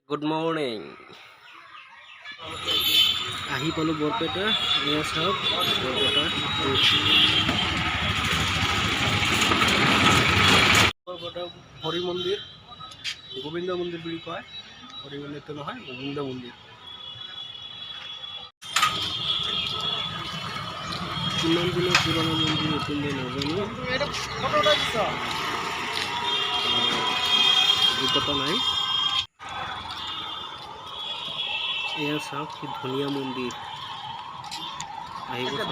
Good morning. আহি পালোঁ বৰপেটা। এয়া চাওক বৰপেটা হৰি মন্দিৰ, গোবিন্দ মন্দিৰ বুলি কয়। হৰি মন্দিৰটো নহয়, গোবিন্দ মন্দিৰ। কিমান দিনৰ পুৰণা মন্দিৰ এইটো মই নাজানো, অভিজ্ঞতা নাই। এয়া চাওক কি ধুনীয়া মন্দিৰ। আহিব চাব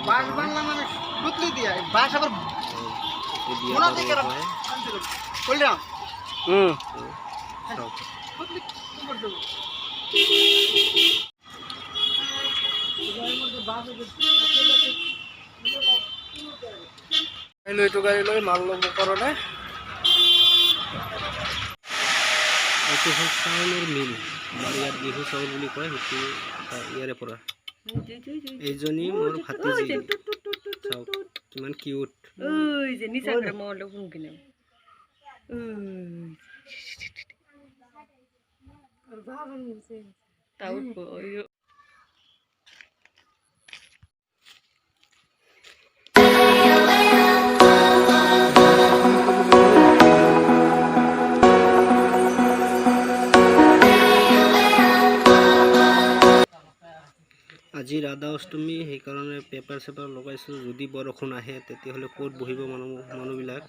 এইটো গাড়ী লৈ মাল ল'ব কাৰণে। এইটো হ'ল চাউলৰ মিল, আমাৰ ইয়াত বিহু চাউল বুলি কয়। সেইটো ইয়াৰে পৰা। এইজনী মোৰ ভাতিজী, চাওক কিমান কিউট। আজি ৰাধা অষ্টমী, সেইকাৰণে পেপাৰ চেপাৰ লগাইছোঁ। যদি বৰষুণ আহে তেতিয়াহ'লে ক'ত বহিব মানুহবিলাক,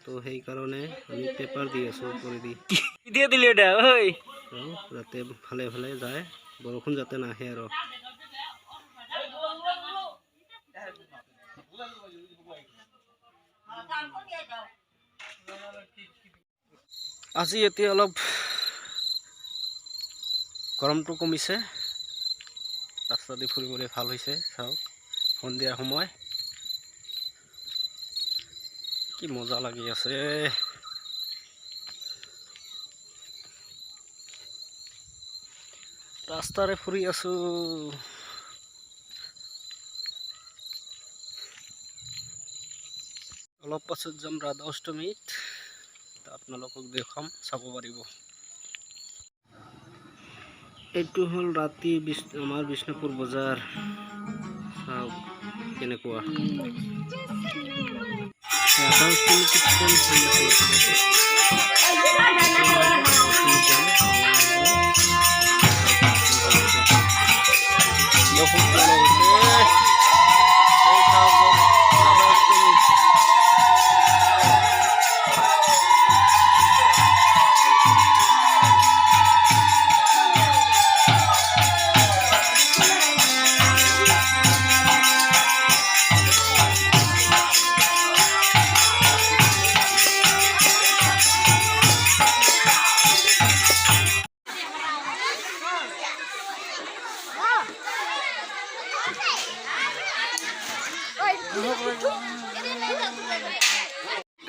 তো সেইকাৰণে আমি পেপাৰ দি আছোঁ ওপৰেদি। যাতে ভালে ভালে যায়, বৰষুণ যাতে নাহে আৰু। আজি এতিয়া অলপ গৰমটো কমিছে, ৰাস্তা দি ফুৰিবলৈ ভাল হৈছে। চাওক সন্ধিয়া সময় কি মজা লাগি আছে। ৰাস্তাৰে ফুৰি আছো। অলপ পাছত যাম ৰাধা অষ্টমীত, আপোনালোকক দেখাম, চাব পাৰিব। এইটো হ'ল ৰাতি আমাৰ বিষ্ণুপুৰ বজাৰ। চাওক কেনেকুৱা ৰাধা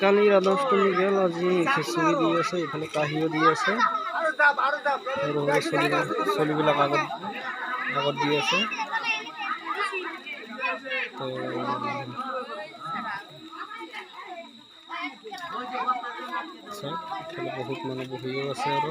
কালি ৰাধা অষ্টমী গেল, আজি খিচুৰি দি আছে, ইফালে কাহিও দি আছে। চলিবিলাক আগত দি আছে। ইফালে বহুত মানুহ বহিও আছে আৰু।